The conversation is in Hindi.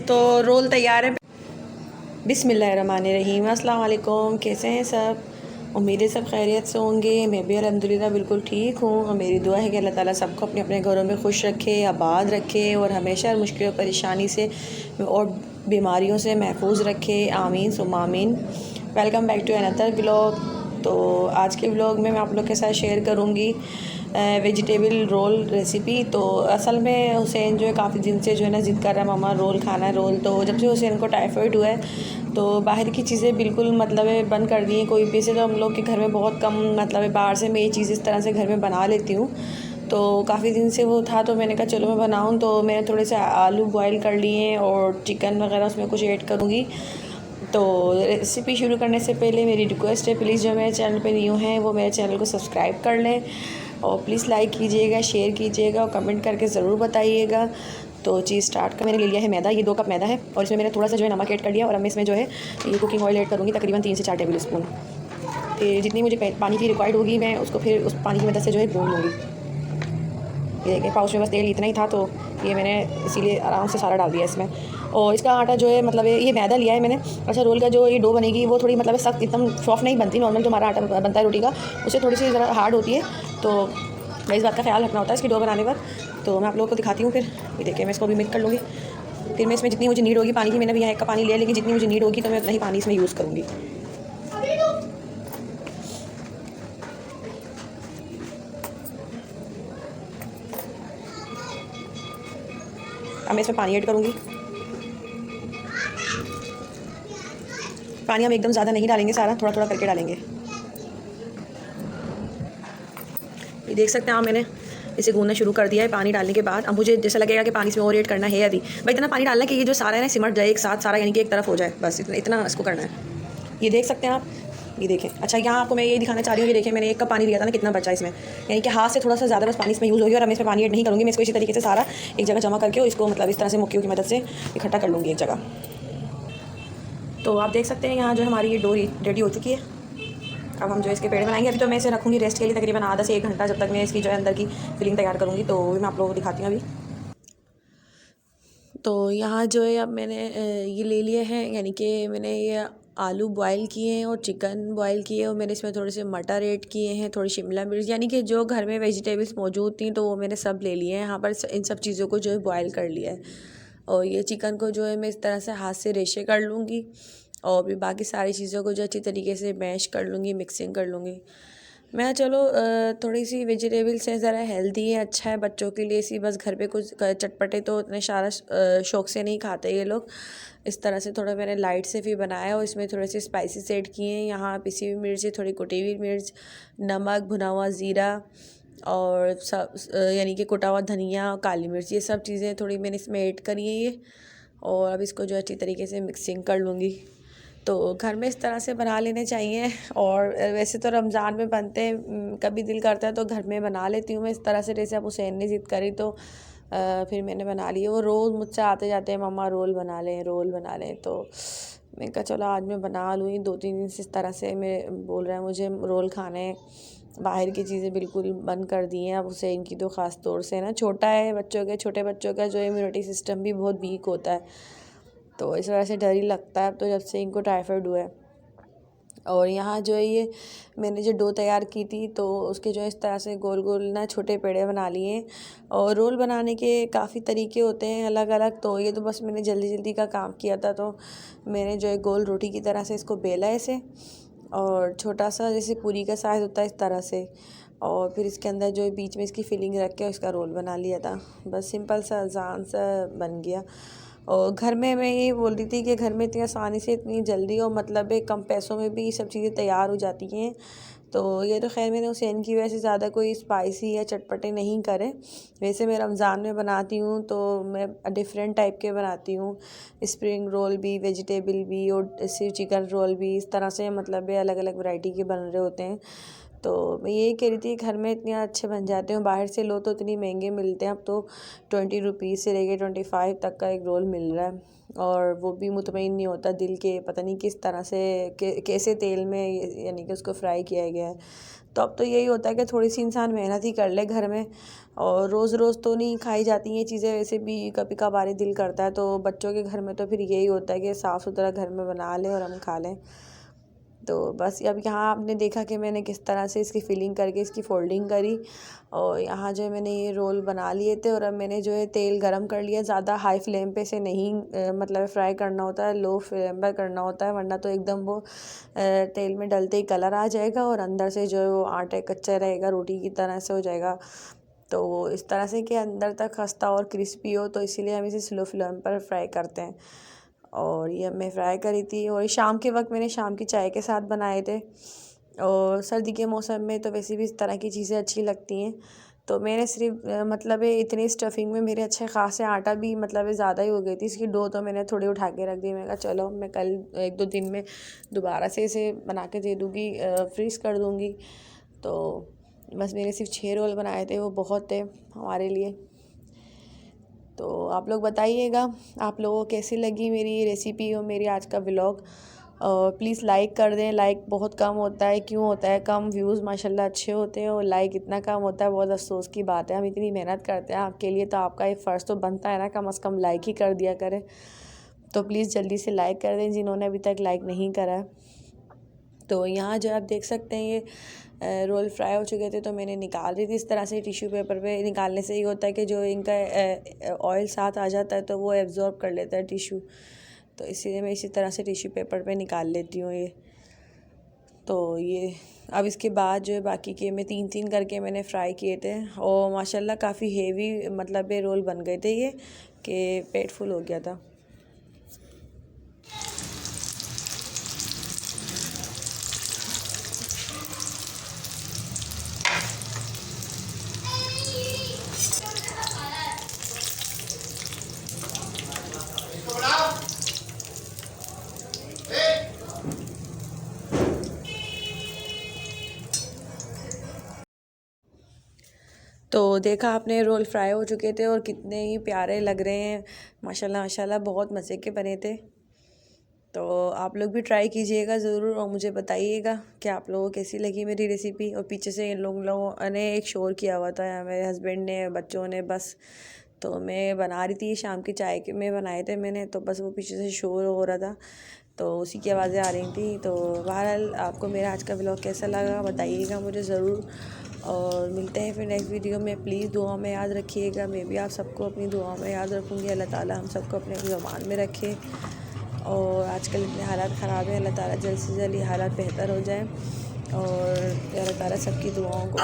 तो रोल तैयार है। बिस्मिल्लाहिर्रहमानिर्रहीम। अस्सलाम वालेकुम। कैसे हैं सब? उम्मीद है सब खैरियत से होंगे। मैं भी अल्हम्दुलिल्लाह बिल्कुल ठीक हूँ और मेरी दुआ है कि अल्लाह ताला सबको अपने अपने घरों में खुश रखे, आबाद रखे और हमेशा मुश्किल और परेशानी से और बीमारियों से महफूज रखे। आमीन सुम्मा आमीन। Welcome back to another vlog. तो आज के व्लॉग में मैं आप लोग के साथ शेयर करूँगी वेजिटेबल रोल रेसिपी। तो असल में हुसैन जो है काफ़ी दिन से जो है ना ज़िद कर रहा है मामा रोल खाना है रोल। तो जब से हुसैन को टाइफाइड हुआ है तो बाहर की चीज़ें बिल्कुल मतलब है बंद कर दी हैं। कोई वैसे तो हम लोग के घर में बहुत कम मतलब है बाहर से मैं ये चीज़ इस तरह से घर में बना लेती हूँ। तो काफ़ी दिन से वो था तो मैंने कहा चलो मैं बनाऊँ। तो मैंने थोड़े से आलू बॉयल कर लिए और चिकन वगैरह उसमें कुछ ऐड करूँगी। तो रेसिपी शुरू करने से पहले मेरी रिक्वेस्ट है, प्लीज़ जो मेरे चैनल पे न्यू हैं वो मेरे चैनल को सब्सक्राइब कर लें और प्लीज़ लाइक कीजिएगा, शेयर कीजिएगा और कमेंट करके ज़रूर बताइएगा। तो चीज़ स्टार्ट कर। मैंने ले लिया है मैदा, ये 2 कप मैदा है और इसमें मैंने थोड़ा सा जो है नमक ऐड कर लिया और अब मैं इसमें जो है ये कुकिंग ऑयल ऐड करूँगी तकरीबन 3 से 4 टेबल स्पून। फिर जितनी मुझे पानी की रिक्वायर्ड होगी मैं उसको फिर उस पानी की मदद से जो है भून लूँगी। ये देखिए पाउच में बस तेल इतना ही था तो ये मैंने इसीलिए आराम से सारा डाल दिया इसमें। और इसका आटा जो है मतलब ये मैदा लिया है मैंने। अच्छा रोल का जो ये डो बनेगी वो थोड़ी मतलब सख्त एकदम सॉफ्ट नहीं बनती। नॉर्मल जो हमारा आटा बनता है रोटी का उससे थोड़ी सी ज़रा हार्ड होती है। तो मैं इस बात का ख्याल रखना होता है इसकी डो बनाने पर। तो मैं आप लोगों को दिखाती हूँ। फिर ये देखिए मैं इसको भी मिक्स कर लूँगी। फिर मैं इसमें जितनी मुझे नीड होगी पानी की, मैंने भी यहाँ 1 कप पानी लिया लेकिन जितनी मुझे नीड होगी तो मैं उतना ही पानी इसमें यूज़ करूँगी। अब मैं इसमें पानी ऐड करूँगी। पानी हम एकदम ज़्यादा नहीं डालेंगे, सारा थोड़ा थोड़ा करके डालेंगे। ये देख सकते हैं आप मैंने इसे गूंदना शुरू कर दिया है पानी डालने के बाद। अब मुझे जैसा लगेगा कि पानी इसमें और ऐड करना है अभी भाई इतना पानी डालना कि ये जो सारा है ना सिमट जाए एक साथ सारा, यानी कि एक तरफ हो जाए, बस इतना इतना इसको करना है। ये देख सकते हैं आप, ये देखें। अच्छा यहाँ आपको मैं ये दिखाना चाह रही हूँ कि देखें मैंने 1 कप पानी लिया था ना कितना बचा इसमें, यानी कि हाथ से थोड़ा सा ज़्यादा बस पानी इसमें यूज़ होगी। और मैं इसमें पानी ऐड नहीं करूँगी, मैं इसको इसी तरीके से सारा एक जगह जमा करके और इसको मतलब इस तरह से मुक्कियों की मदद से इकट्ठा कर लूँगी एक जगह। तो आप देख सकते हैं यहाँ जो हमारी ये डो रेडी हो चुकी है। अब हम जो इसके पेड़े बनाएंगे। अभी तो मैं इसे रखूँगी रेस्ट के लिए तकरीबन आधा से 1 घंटा, जब तक मैं इसकी जो है अंदर की फिलिंग तैयार करूँगी। तो वो मैं आप लोगों को दिखाती हूँ अभी। तो यहाँ जो है अब मैंने ये ले लिए हैं, यानी कि मैंने ये आलू बॉयल किए हैं और चिकन बॉयल किए और मैंने इसमें थोड़े से मटर ऐड किए हैं, थोड़ी शिमला मिर्च, यानी कि जो घर में वेजिटेबल्स मौजूद थी तो वो मैंने सब ले लिए हैं यहाँ पर। इन सब चीज़ों को जो है बॉयल कर लिया है। और ये चिकन को जो है मैं इस तरह से हाथ से रेशे कर लूँगी और भी बाकी सारी चीज़ों को जो अच्छी तरीके से मैश कर लूँगी, मिक्सिंग कर लूँगी। मैं चलो थोड़ी सी वेजिटेबल्स है, ज़रा हेल्दी है, अच्छा है बच्चों के लिए। सी बस घर पे कुछ चटपटे तो इतने सारा शौक से नहीं खाते ये लोग। इस तरह से थोड़ा मैंने लाइट से भी बनाया और इसमें थोड़े से स्पाइसेस ऐड किए हैं। यहाँ पिसी हुई मिर्ची, थोड़ी कुटी हुई मिर्च, नमक, भुना हुआ ज़ीरा और सब यानी कि कुटा हुआ धनिया, काली मिर्च, ये सब चीज़ें थोड़ी मैंने इसमें ऐड करी है ये। और अब इसको जो अच्छी तरीके से मिक्सिंग कर लूँगी। तो घर में इस तरह से बना लेने चाहिए। और वैसे तो रमज़ान में बनते हैं, कभी दिल करता है तो घर में बना लेती हूँ मैं इस तरह से। जैसे अब हुसैन ने ज़िद करी तो फिर मैंने बना लिए। वो रोज़ मुझसे आते जाते हैं मम्मा रोल बना लें, रोल बना लें। तो मैं कहा चलो आज मैं बना लूँ। 2-3 दिन से इस तरह से मैं बोल रहा है मुझे रोल खाने। बाहर की चीज़ें बिल्कुल बंद कर दी हैं अब हुसैन की तो ख़ास तौर से ना, छोटा है, छोटे बच्चों का जो इम्यूनिटी सिस्टम भी बहुत वीक होता है। तो इस वजह से डर ही लगता है अब तो, जब से इनको टाइफाइड हुआ है। और यहाँ जो है ये मैंने जो डो तैयार की थी तो उसके जो है इस तरह से गोल गोल ना छोटे पेड़े बना लिए। और रोल बनाने के काफ़ी तरीके होते हैं अलग अलग। तो ये तो बस मैंने जल्दी जल्दी का काम किया था। तो मैंने जो है गोल रोटी की तरह से इसको बेला ऐसे, और छोटा सा जैसे पूरी का साइज़ होता है इस तरह से। और फिर इसके अंदर जो है बीच में इसकी फिलिंग रख के इसका रोल बना लिया था। बस सिंपल सा आसान सा बन गया। और घर में मैं ये बोल रही थी कि घर में इतनी आसानी से, इतनी जल्दी और मतलब है कम पैसों में भी ये सब चीज़ें तैयार हो जाती हैं। तो ये तो खैर मैंने हुसैन की वजह से ज़्यादा कोई स्पाइसी या चटपटे नहीं करे। वैसे मैं रमज़ान में बनाती हूँ तो मैं डिफरेंट टाइप के बनाती हूँ। स्प्रिंग रोल भी, वेजिटेबल भी और सिर्फ चिकन रोल भी, इस तरह से मतलब अलग अलग वैरायटी के बन रहे होते हैं। तो मैं यही कह रही थी, घर में इतने अच्छे बन जाते हैं, बाहर से लो तो इतनी महंगे मिलते हैं। अब तो 20 रुपीज़ से लेके 25 तक का एक रोल मिल रहा है, और वो भी मुतमईन नहीं होता दिल के, पता नहीं किस तरह से कैसे तेल में यानी कि उसको फ्राई किया गया है। तो अब तो यही होता है कि थोड़ी सी इंसान मेहनत ही कर ले घर में, और रोज़ रोज़ तो नहीं खाई जाती ये चीज़ें, वैसे भी कभी कभार दिल करता है। तो बच्चों के घर में तो फिर यही होता है कि साफ़ सुथरा घर में बना लें और हम खा लें। तो बस अब यहाँ आपने देखा कि मैंने किस तरह से इसकी फिलिंग करके इसकी फ़ोल्डिंग करी, और यहाँ जो है मैंने ये रोल बना लिए थे। और अब मैंने जो है तेल गरम कर लिया, ज़्यादा हाई फ्लेम पे से नहीं मतलब फ्राई करना होता है, लो फ्लेम पर करना होता है, वरना तो एकदम वो तेल में डलते ही कलर आ जाएगा और अंदर से जो है वो आटा कच्चा रहेगा, रोटी की तरह से हो जाएगा। तो इस तरह से कि अंदर तक खस्ता और क्रिस्पी हो, तो इसीलिए हम इसे स्लो फ्लेम पर फ्राई करते हैं। और ये मैं फ्राई करी थी, और शाम के वक्त मैंने शाम की चाय के साथ बनाए थे। और सर्दी के मौसम में तो वैसे भी इस तरह की चीज़ें अच्छी लगती हैं। तो मैंने सिर्फ मतलब है इतनी स्टफिंग में मेरे अच्छे खासे आटा भी मतलब ज़्यादा ही हो गई थी, इसकी डो तो मैंने थोड़ी उठा के रख दी। मैं कहा चलो मैं कल 1-2 दिन में दोबारा से इसे बना के दे दूँगी, फ्रीज़ कर दूँगी। तो बस मैंने सिर्फ 6 रोल बनाए थे, वो बहुत थे हमारे लिए। तो आप लोग बताइएगा आप लोगों को कैसी लगी मेरी रेसिपी और मेरी आज का व्लॉग। प्लीज़ लाइक कर दें, लाइक बहुत कम होता है, क्यों होता है कम? व्यूज़ माशाल्लाह अच्छे होते हैं और लाइक इतना कम होता है, बहुत अफसोस की बात है। हम इतनी मेहनत करते हैं आपके लिए, तो आपका एक फ़र्ज़ तो बनता है ना, कम से कम लाइक ही कर दिया करें। तो प्लीज़ जल्दी से लाइक कर दें जिन्होंने अभी तक लाइक नहीं करा है। तो यहाँ जो आप देख सकते हैं ये रोल फ्राई हो चुके थे, तो मैंने निकाल रही थी इस तरह से टिश्यू पेपर पे। निकालने से ये होता है कि जो इनका ऑयल साथ आ जाता है तो वो एब्ज़ॉर्ब कर लेता है टिश्यू, तो इसीलिए मैं इसी तरह से टिश्यू पेपर पे निकाल लेती हूँ ये। तो ये अब इसके बाद जो है बाकी के मैं 3-3 करके मैंने फ्राई किए थे, और माशाल्लाह काफ़ी हेवी मतलब ये रोल बन गए थे ये, कि पेट फुल हो गया था। तो देखा आपने रोल फ्राई हो चुके थे और कितने ही प्यारे लग रहे हैं, माशाल्लाह माशाल्लाह बहुत मज़े के बने थे। तो आप लोग भी ट्राई कीजिएगा ज़रूर और मुझे बताइएगा कि आप लोगों को कैसी लगी मेरी रेसिपी। और पीछे से इन लोगों ने एक शोर किया हुआ था, मेरे हस्बैंड ने, बच्चों ने, बस। तो मैं बना रही थी शाम की चाय के में बनाए थे मैंने, तो बस वो पीछे से शोर हो रहा था, तो उसी की आवाज़ें आ रही थी। तो बहरहाल आपको मेरा आज का व्लॉग कैसा लगा बताइएगा मुझे ज़रूर, और मिलते हैं फिर नेक्स्ट वीडियो में। प्लीज़ दुआ में याद रखिएगा, मैं भी आप सबको अपनी दुआ में याद रखूँगी। अल्लाह ताला हम सबको अपने ज़ुबान में रखे। और आजकल इतने हालात ख़राब हैं, अल्लाह ताला जल्द से जल्द ये हालात बेहतर हो जाएं, और अल्लाह ताला सबकी दुआओं को